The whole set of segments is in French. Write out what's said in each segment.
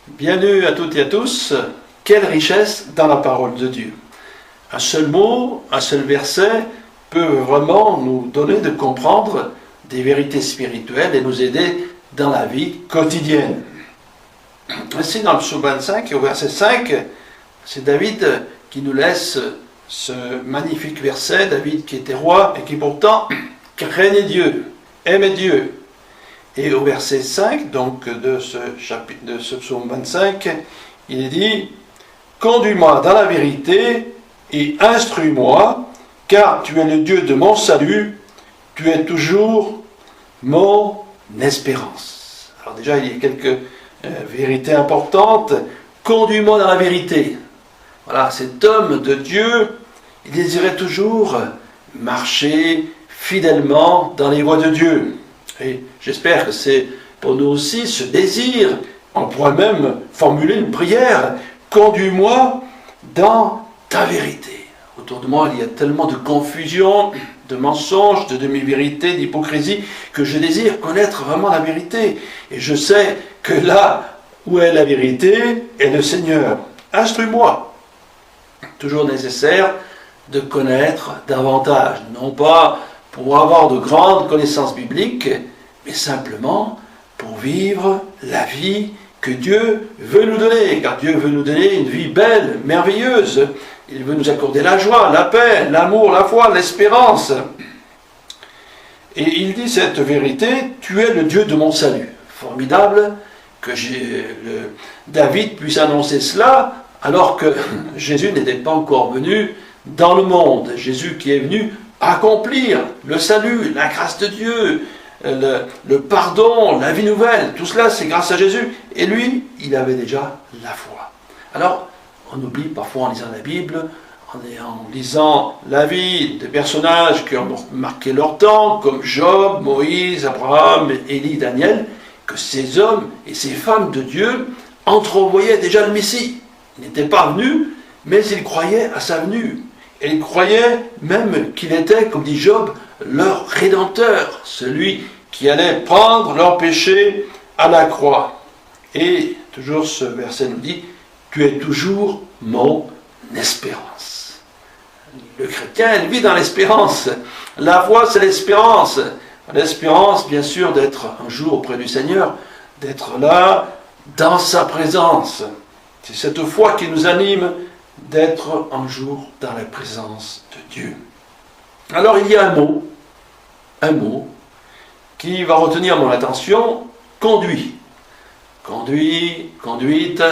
Bienvenue à toutes et à tous. Quelle richesse dans la parole de Dieu. Un seul mot, un seul verset peut vraiment nous donner de comprendre des vérités spirituelles et nous aider dans la vie quotidienne. Ainsi, dans le psaume 25, au verset 5, c'est David qui nous laisse ce magnifique verset. David qui était roi et qui pourtant craignait Dieu, aimait Dieu. Et au verset 5, donc de ce psaume 25, il est dit « Conduis-moi dans la vérité et instruis-moi, car tu es le Dieu de mon salut, tu es toujours mon espérance. » Alors déjà, il y a quelques vérités importantes. « Conduis-moi dans la vérité ». Voilà, cet homme de Dieu, il désirait toujours marcher fidèlement dans les voies de Dieu. Et j'espère que c'est pour nous aussi ce désir. On pourrait même formuler une prière. Conduis-moi dans ta vérité. Autour de moi, il y a tellement de confusion, de mensonges, de demi-vérité, d'hypocrisie, que je désire connaître vraiment la vérité. Et je sais que là où est la vérité est le Seigneur. Instruis-moi. Toujours nécessaire de connaître davantage, non pas pour avoir de grandes connaissances bibliques, mais simplement pour vivre la vie que Dieu veut nous donner, car Dieu veut nous donner une vie belle, merveilleuse. Il veut nous accorder la joie, la paix, l'amour, la foi, l'espérance. Et il dit cette vérité, tu es le Dieu de mon salut. Formidable que David puisse annoncer cela, alors que Jésus n'était pas encore venu dans le monde. Jésus qui est venu accomplir le salut, la grâce de Dieu, le pardon, la vie nouvelle, tout cela c'est grâce à Jésus. Et lui, il avait déjà la foi. Alors, on oublie parfois en lisant la Bible, en lisant la vie des personnages qui ont marqué leur temps, comme Job, Moïse, Abraham, Élie, Daniel, que ces hommes et ces femmes de Dieu entrevoyaient déjà le Messie. Il n'était pas venu, mais ils croyaient à sa venue. Et ils croyaient même qu'il était, comme dit Job, leur rédempteur, celui qui allait prendre leurs péchés à la croix. Et toujours ce verset nous dit, tu es toujours mon espérance. Le chrétien, il vit dans l'espérance. La foi, c'est l'espérance. L'espérance, bien sûr, d'être un jour auprès du Seigneur, d'être là, dans sa présence. C'est cette foi qui nous anime, d'être un jour dans la présence de Dieu. Alors il y a un mot qui va retenir mon attention, conduit. Conduit, conduite,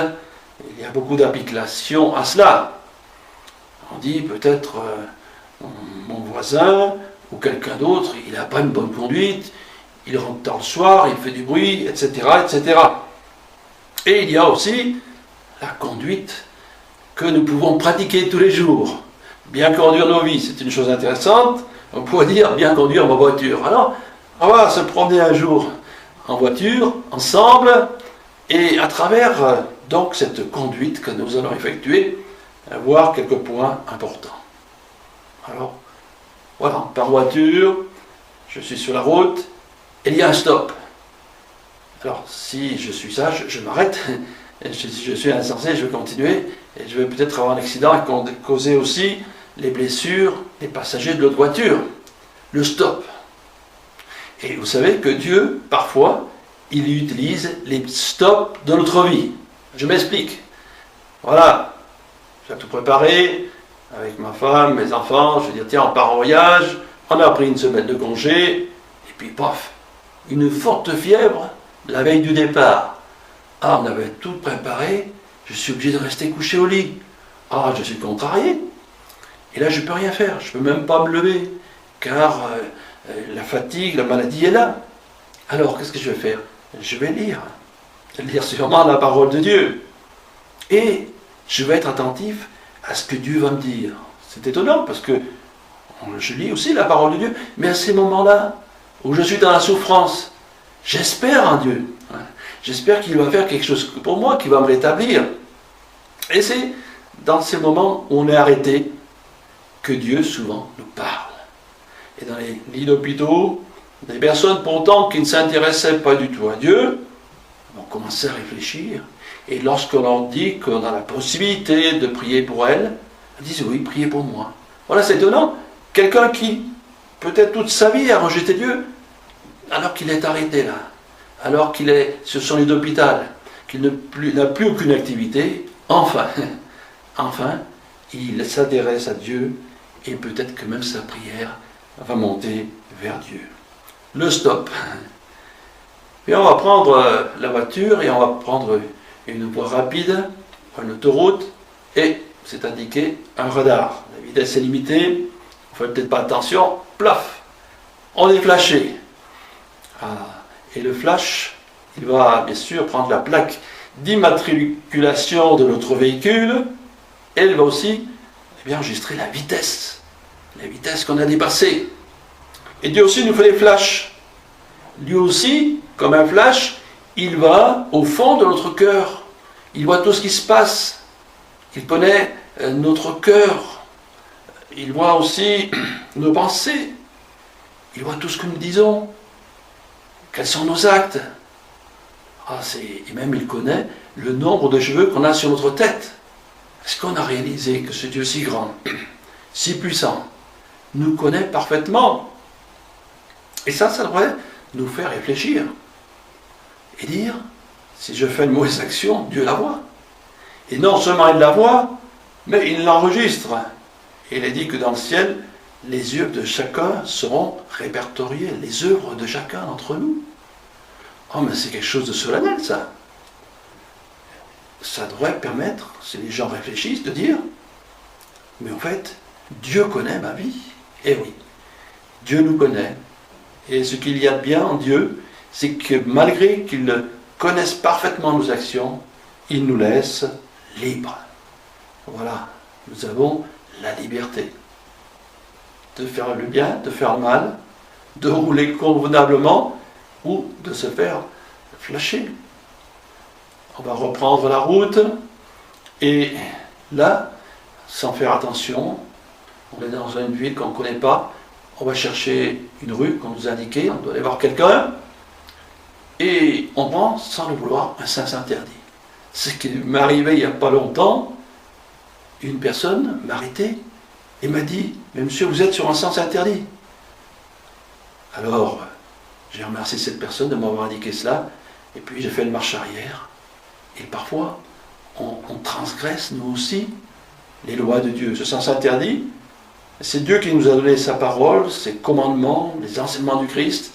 il y a beaucoup d'applications à cela. On dit peut-être mon voisin ou quelqu'un d'autre, il n'a pas une bonne conduite, il rentre tard le soir, il fait du bruit, etc., etc. Et il y a aussi la conduite que nous pouvons pratiquer tous les jours. Bien conduire nos vies, c'est une chose intéressante. On pourrait dire bien conduire ma voiture. Alors, on va se promener un jour en voiture, ensemble, et à travers donc cette conduite que nous allons effectuer, voir quelques points importants. Alors, voilà, par voiture, je suis sur la route, et il y a un stop. Alors, si je suis sage, je m'arrête. Si je suis insensé, je vais continuer et je vais peut-être avoir un accident et causer aussi les blessures des passagers de l'autre voiture. Le stop. Et vous savez que Dieu, parfois, il utilise les stops de notre vie. Je m'explique. Voilà, j'ai tout préparé avec ma femme, mes enfants. Je vais dire, tiens, on part en voyage. On a pris une semaine de congé. Et puis, paf, une forte fièvre la veille du départ. Ah, on avait tout préparé, je suis obligé de rester couché au lit. Ah, je suis contrarié. Et là, je ne peux rien faire, je ne peux même pas me lever, car la fatigue, la maladie est là. Alors, qu'est-ce que je vais faire? Je vais lire sûrement la parole de Dieu. Et je vais être attentif à ce que Dieu va me dire. C'est étonnant, parce que je lis aussi la parole de Dieu, mais à ces moments-là, où je suis dans la souffrance, j'espère en Dieu. J'espère qu'il va faire quelque chose pour moi, qu'il va me rétablir. Et c'est dans ces moments où on est arrêté que Dieu souvent nous parle. Et dans les lits d'hôpitaux, des personnes pourtant qui ne s'intéressaient pas du tout à Dieu, vont commencer à réfléchir. Et lorsque l'on dit qu'on a la possibilité de prier pour elles, elles disent oui, priez pour moi. Voilà, c'est étonnant. Quelqu'un qui, peut-être toute sa vie, a rejeté Dieu, alors qu'il est arrêté là, alors qu'il est sur son lit d'hôpital, qu'il n'a plus aucune activité, enfin, il s'intéresse à Dieu et peut-être que même sa prière va monter vers Dieu. Le stop. Et on va prendre la voiture et on va prendre une voie rapide, une autoroute, et c'est indiqué un radar. La vitesse est limitée, on ne fait peut-être pas attention, plaf, on est flashé. Et le flash, il va bien sûr prendre la plaque d'immatriculation de notre véhicule, et il va aussi enregistrer la vitesse qu'on a dépassée. Et Dieu aussi nous fait des flashs. Lui aussi, comme un flash, il va au fond de notre cœur. Il voit tout ce qui se passe. Il connaît notre cœur. Il voit aussi nos pensées. Il voit tout ce que nous disons. Quels sont nos actes. Et même il connaît le nombre de cheveux qu'on a sur notre tête. Est-ce qu'on a réalisé que ce Dieu si grand, si puissant, nous connaît parfaitement? Et ça devrait nous faire réfléchir. Et dire, si je fais une mauvaise action, Dieu la voit. Et non seulement il la voit, mais il l'enregistre. Et il est dit que dans le ciel, les œuvres de chacun seront répertoriées, les œuvres de chacun d'entre nous. Oh, mais c'est quelque chose de solennel, ça. Ça devrait permettre, si les gens réfléchissent, de dire, mais en fait, Dieu connaît ma vie. Eh oui, Dieu nous connaît. Et ce qu'il y a de bien en Dieu, c'est que malgré qu'il connaisse parfaitement nos actions, il nous laisse libres. Voilà, nous avons la liberté de faire le bien, de faire le mal, de rouler convenablement ou de se faire flasher. On va reprendre la route et là, sans faire attention, on est dans une ville qu'on ne connaît pas, on va chercher une rue qu'on nous a indiquée, on doit aller voir quelqu'un et on prend, sans le vouloir, un sens interdit. Ce qui m'est arrivé il n'y a pas longtemps, une personne m'a arrêté et m'a dit « Mais monsieur, vous êtes sur un sens interdit ». Alors, j'ai remercié cette personne de m'avoir indiqué cela et puis j'ai fait une marche arrière. Et parfois, on transgresse, nous aussi, les lois de Dieu. Ce sens interdit, c'est Dieu qui nous a donné sa parole, ses commandements, les enseignements du Christ,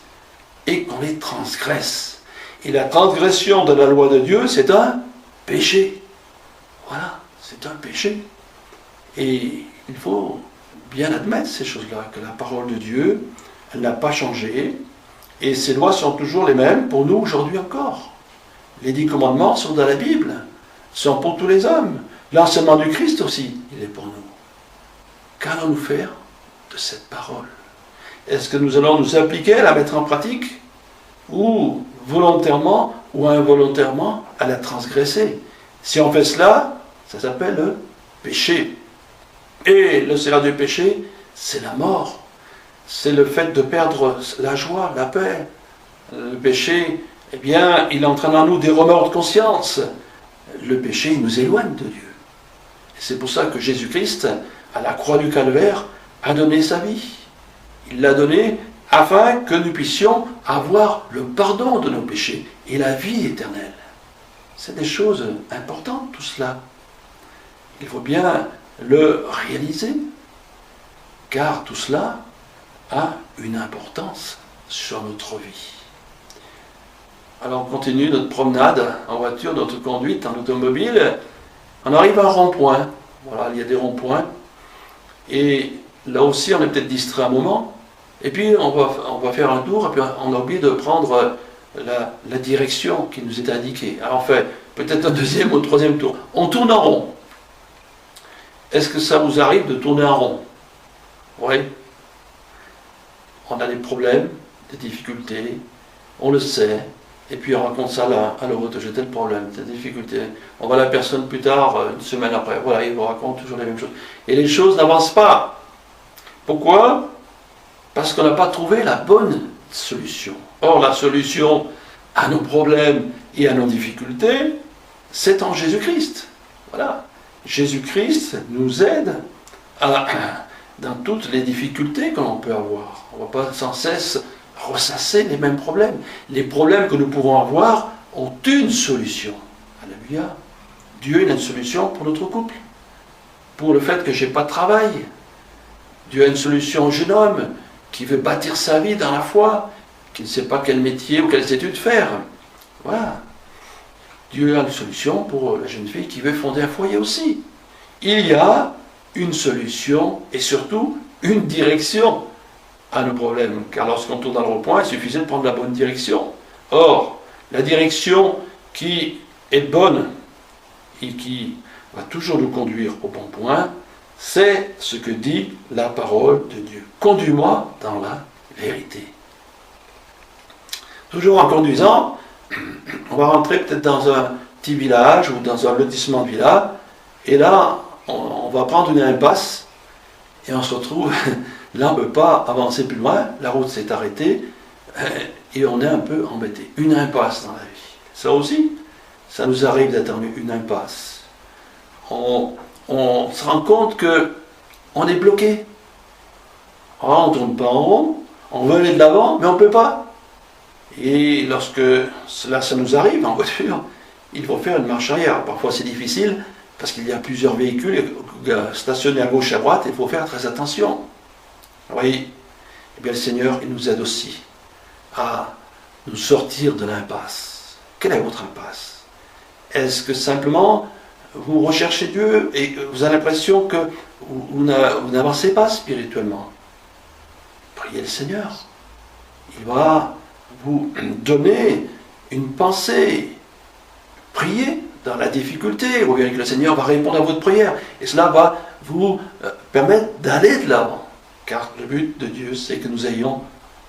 et qu'on les transgresse. Et la transgression de la loi de Dieu, c'est un péché. Voilà, c'est un péché. Et il faut bien admettre ces choses-là, que la parole de Dieu, elle n'a pas changé, et ses lois sont toujours les mêmes pour nous aujourd'hui encore. Les 10 commandements sont dans la Bible, sont pour tous les hommes. L'enseignement du Christ aussi, il est pour nous. Qu'allons-nous faire de cette parole? Est-ce que nous allons nous appliquer à la mettre en pratique, ou volontairement ou involontairement à la transgresser? Si on fait cela, ça s'appelle le péché. Et le salaire du péché, c'est la mort. C'est le fait de perdre la joie, la paix. Le péché, eh bien, il entraîne en nous des remords de conscience. Le péché, il nous éloigne de Dieu. Et c'est pour ça que Jésus-Christ, à la croix du Calvaire, a donné sa vie. Il l'a donnée afin que nous puissions avoir le pardon de nos péchés et la vie éternelle. C'est des choses importantes, tout cela. Il faut bien le réaliser, car tout cela a une importance sur notre vie. Alors on continue notre promenade en voiture, notre conduite en automobile. On arrive à un rond-point. Voilà, il y a des ronds-points. Et là aussi, on est peut-être distrait un moment. Et puis on va faire un tour, et puis on a oublié de prendre la direction qui nous est indiquée. Alors on fait peut-être un deuxième ou un troisième tour. On tourne en rond. Est-ce que ça vous arrive de tourner en rond? Oui. On a des problèmes, des difficultés, on le sait, et puis on raconte ça à l'autre, j'ai tel problème, telle difficulté. On voit la personne plus tard, une semaine après, voilà, il vous raconte toujours les mêmes choses. Et les choses n'avancent pas. Pourquoi? Parce qu'on n'a pas trouvé la bonne solution. Or, la solution à nos problèmes et à nos difficultés, c'est en Jésus-Christ. Voilà. Jésus-Christ nous aide dans toutes les difficultés que l'on peut avoir. On ne va pas sans cesse ressasser les mêmes problèmes. Les problèmes que nous pouvons avoir ont une solution. Alléluia. Dieu a une solution pour notre couple. Pour le fait que je n'ai pas de travail. Dieu a une solution au jeune homme qui veut bâtir sa vie dans la foi, qui ne sait pas quel métier ou quelles études faire. Voilà. Dieu a une solution pour la jeune fille qui veut fonder un foyer aussi. Il y a une solution et surtout une direction à nos problèmes. Car lorsqu'on tourne dans le rond-point, il suffisait de prendre la bonne direction. Or, la direction qui est bonne et qui va toujours nous conduire au bon point, c'est ce que dit la parole de Dieu. Conduis-moi dans la vérité. Toujours en conduisant, on va rentrer peut-être dans un petit village ou dans un lotissement de villa, et là, on va prendre une impasse, et on se retrouve, là on ne peut pas avancer plus loin, la route s'est arrêtée, et on est un peu embêté. Une impasse dans la vie. Ça aussi, ça nous arrive d'être dans une impasse. On se rend compte qu'on est bloqué. On ne tourne pas en rond, on veut aller de l'avant, mais on ne peut pas. Et lorsque ça nous arrive en voiture, il faut faire une marche arrière. Parfois c'est difficile, parce qu'il y a plusieurs véhicules stationnés à gauche et à droite, et il faut faire très attention. Vous voyez, eh bien, le Seigneur, il nous aide aussi à nous sortir de l'impasse. Quelle est votre impasse? Est-ce que simplement vous recherchez Dieu et vous avez l'impression que vous n'avancez pas spirituellement? Priez le Seigneur. Il va vous donner une pensée. Priez dans la difficulté. Vous verrez que le Seigneur va répondre à votre prière. Et cela va vous permettre d'aller de l'avant. Car le but de Dieu, c'est que nous ayons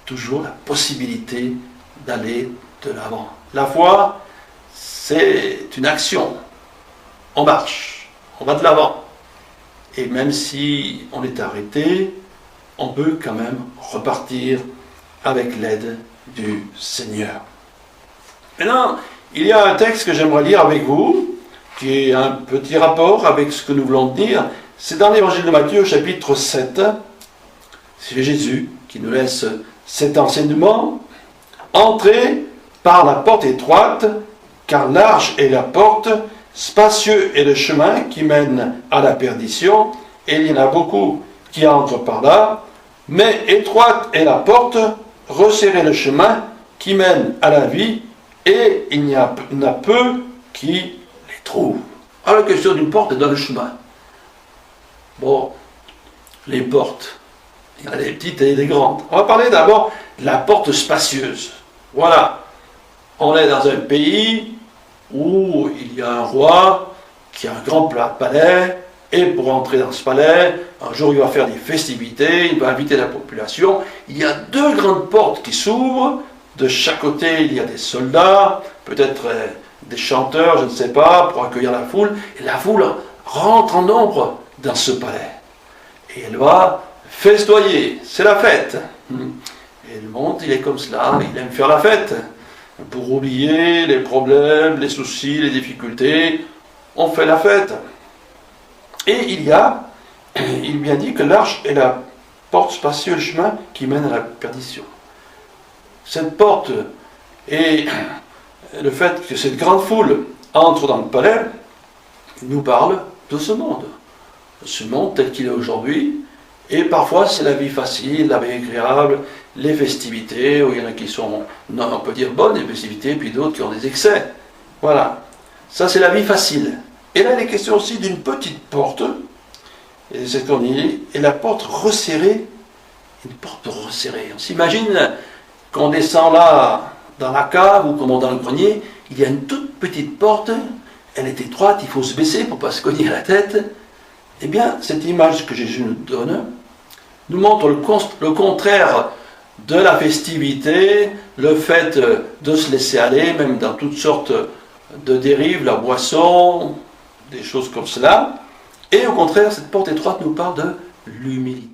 toujours la possibilité d'aller de l'avant. La foi, c'est une action. On marche, on va de l'avant. Et même si on est arrêté, on peut quand même repartir avec l'aide du Seigneur. Maintenant, il y a un texte que j'aimerais lire avec vous, qui est un petit rapport avec ce que nous voulons dire. C'est dans l'évangile de Matthieu, chapitre 7. C'est Jésus qui nous laisse cet enseignement. Entrez par la porte étroite, car large est la porte, spacieux est le chemin qui mène à la perdition, et il y en a beaucoup qui entrent par là, mais étroite est la porte, resserrez le chemin qui mène à la vie, et il y en a peu qui les trouvent. Alors la question d'une porte est dans le chemin. Bon, les portes, il y en a des petites et des grandes. On va parler d'abord de la porte spacieuse. Voilà, on est dans un pays où il y a un roi qui a un grand palais, et pour entrer dans ce palais, un jour il va faire des festivités, il va inviter la population. Il y a deux grandes portes qui s'ouvrent, de chaque côté il y a des soldats, peut-être des chanteurs, je ne sais pas, pour accueillir la foule, et la foule rentre en nombre dans ce palais. Et elle va festoyer, c'est la fête. Et le monde, il est comme cela, il aime faire la fête. Pour oublier les problèmes, les soucis, les difficultés, on fait la fête. Et il bien dit que large est la porte spacieuse, le chemin qui mène à la perdition. Cette porte et le fait que cette grande foule entre dans le palais nous parle de ce monde. Ce monde tel qu'il est aujourd'hui. Et parfois c'est la vie facile, la vie agréable, les festivités, où il y en a qui sont, on peut dire bonnes, les festivités, puis d'autres qui ont des excès. Voilà. Ça c'est la vie facile. Et là il est question aussi d'une petite porte, et c'est ce qu'on dit, et la porte resserrée, une porte resserrée. On s'imagine qu'on descend là, dans la cave, ou comme dans le grenier, il y a une toute petite porte, elle est étroite, il faut se baisser pour ne pas se cogner la tête. Eh bien, cette image que Jésus nous donne, nous montre le contraire de la festivité, le fait de se laisser aller, même dans toutes sortes de dérives, la boisson, des choses comme cela. Et au contraire, cette porte étroite nous parle de l'humilité.